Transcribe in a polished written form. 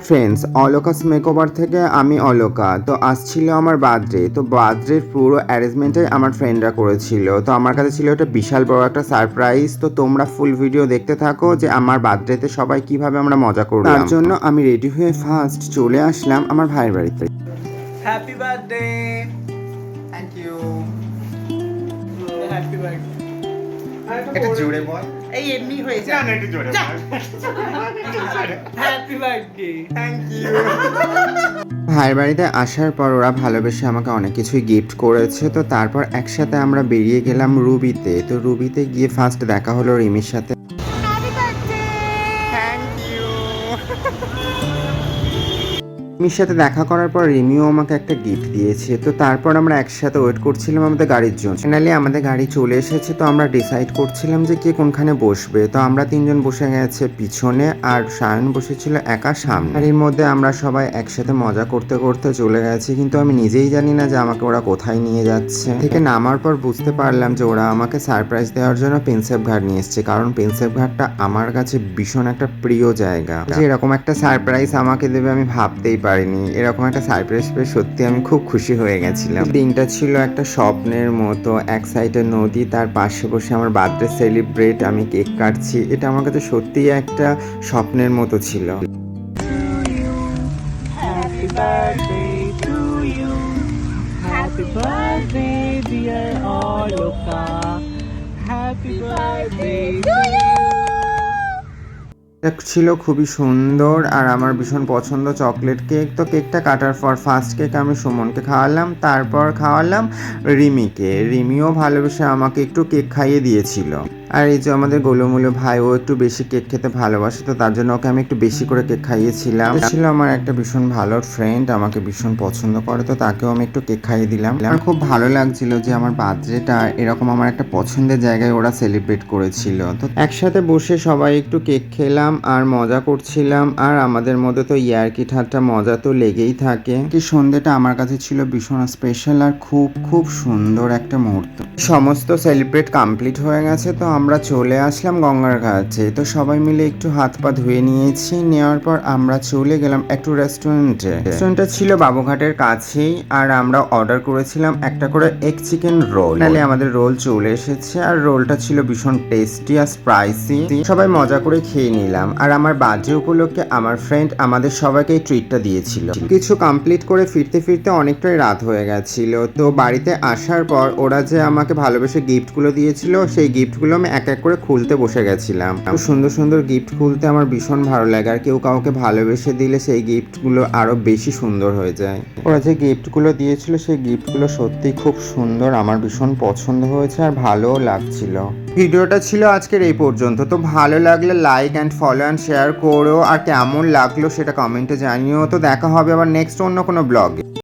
Friends, অলোকাস makeover থেকে আমি অলোকা। তো আসছিল আমার বার্থডে। তো বার্থডের পুরো অ্যারেঞ্জমেন্টটাই আমার ফ্রেন্ডরা করেছিল। তো আমার কাছে ছিল একটা বিশাল বড় একটা সারপ্রাইজ। তো তোমরা ফুল ভিডিও দেখতে থাকো যে আমার বার্থডেতে সবাই কিভাবে আমরা মজা করলাম। তার জন্য আমি রেডি হয়ে ফার্স্ট চলে আসলাম আমার ভাইয়ের বাড়িতে। Happy birthday. Thank you. Happy birthday. এটা জোরে বল। এই এমনি হয়ে যায়। না একটু জোরে বল। Happy birthday. Thank you. ভাইয়ের বাড়িতে আসার পর ওরা ভালোবেসে আমাকে অনেক কিছুই গিফট করেছে। তো তারপর একসাথে আমরা বেরিয়ে গেলাম রুবিতে। তো রুবিতে গিয়ে ফার্স্ট দেখা হলো রিমির সাথে। রিমির সাথে দেখা করার পর রিমিও আমাকে একটা গিফট দিয়েছে। তো তারপর আমরা একসাথে ওয়েট করছিলাম আমাদের গাড়ির জন্য। ফাইনালি আমাদের গাড়ি চলে এসেছে। তো আমরা ডিসাইড করছিলাম যে কে কোনখানে বসবে। তো আমরা তিনজন বসে গেছে পিছনে, আর সায়ন বসেছিল একা সামনে। আর এর মধ্যে আমরা সবাই একসাথে মজা করতে করতে চলে গেছি, কিন্তু আমি নিজেই জানি না যে আমাকে ওরা কোথায় নিয়ে যাচ্ছে। থেকে নামার পর বুঝতে পারলাম যে ওরা আমাকে সারপ্রাইজ দেওয়ার জন্য প্রিন্সেপ ঘাট নিয়ে এসছে, কারণ প্রিন্সেপ ঘাটটা আমার কাছে ভীষণ একটা প্রিয় জায়গা। যে এরকম একটা সারপ্রাইজ আমাকে দেবে আমি ভাবতেই পারিনি। এরকম একটা সারপ্রাইজ পেয়ে সত্যি আমি খুব খুশি হয়ে গেছিলাম। দিনটা ছিল একটা স্বপ্নের মতো। এক সাইডে নদী, তার পাশে বসে আমার বার্থডে সেলিব্রেট, আমি কেক কাটছি। এটা আমার কাছে সত্যিই একটা স্বপ্নের মতো ছিল। Happy birthday to you. Happy birthday dear Oloka. Happy birthday to you. এটা ছিল খুবই সুন্দর আর আমার ভীষণ পছন্দ চকলেট কেক। তো কেকটা কাটার পর ফার্স্ট কেক আমি সুমনকে খাওয়ালাম, তারপর খাওয়ালাম রিমিকে। রিমিও ভালোবেসে আমাকে একটু কেক খাইয়ে দিয়েছিল। আর এই যে আমাদের গোলুমুলু ভাই, ও একটু বেশি কেক খেতে ভালোবাসে, তো তার জন্য ওকে আমি একটু বেশি করে কেক খাইয়েছিলাম। ছিল আমার একটা ভীষণ ভালো ফ্রেন্ড, আমাকে ভীষণ পছন্দ করে, তো তাকেও আমি একটু কেক খাইয়ে দিলাম। আমার খুব ভালো লাগছিল যে আমার বার্থডেটা এরকম আমার একটা পছন্দের জায়গায় ওরা সেলিব্রেট করেছিল। তো একসাথে বসে সবাই একটু কেক খেলাম আর মজা করছিলাম। আর আমাদের মধ্যে তো ইয়ার্কি ঠাট্টা মজা তো লেগেই থাকে। কি সন্ধ্যেটা আমার কাছে ছিল ভীষণ স্পেশাল আর খুব খুব সুন্দর একটা মুহূর্ত। সমস্ত সেলিব্রেট কমপ্লিট হয়ে গেছে। তো আমরা চলে আসলাম গঙ্গার ঘাটে। তো সবাই মিলে একটু হাত পা ধুয়ে নিয়েছি। নেওয়ার পর আমরা চলে গেলাম একটু রেস্টুরেন্টে। রেস্টুরেন্টটা ছিল বাবুঘাটের কাছেই, আর আমরা অর্ডার করেছিলাম একটা করে এগ চিকেন রোল। তাহলে আমাদের রোল চলে এসেছে, আর রোলটা ছিল ভীষণ টেস্টি আর স্পাইসি। সবাই মজা করে খেয়ে নিলাম। আর আমার বার্থডে উপলক্ষে আমার ফ্রেন্ড আমাদের সবাইকে এই ট্রিটটা দিয়েছিল। কিছু কমপ্লিট করে ফিরতে ফিরতে অনেকটাই রাত হয়ে গেছিল। তো বাড়িতে আসার পর ওরা যে আমাকে ভালোবেসে গিফটগুলো দিয়েছিল, সেই গিফটগুলো আমি এক এক করে খুলতে বসে গেছিলাম। খুব সুন্দর সুন্দর গিফট খুলতে আমার ভীষণ ভালো লাগে, আর কেউ কাউকে ভালোবেসে দিলে সেই গিফটগুলো আরো বেশি সুন্দর হয়ে যায়। ওরা যে গিফটগুলো দিয়েছিল সেই গিফটগুলো সত্যি খুব সুন্দর, আমার ভীষণ পছন্দ হয়েছে আর ভালোও লাগছিল। ভিডিওটা ছিল আজকের এই পর্যন্ত। তো ভালো লাগলে like and follow and share করো, আর কেমন লাগলো সেটা কমেন্টে জানিও। তো দেখা হবে আবার নেক্সট অন্য কোনো ব্লগে।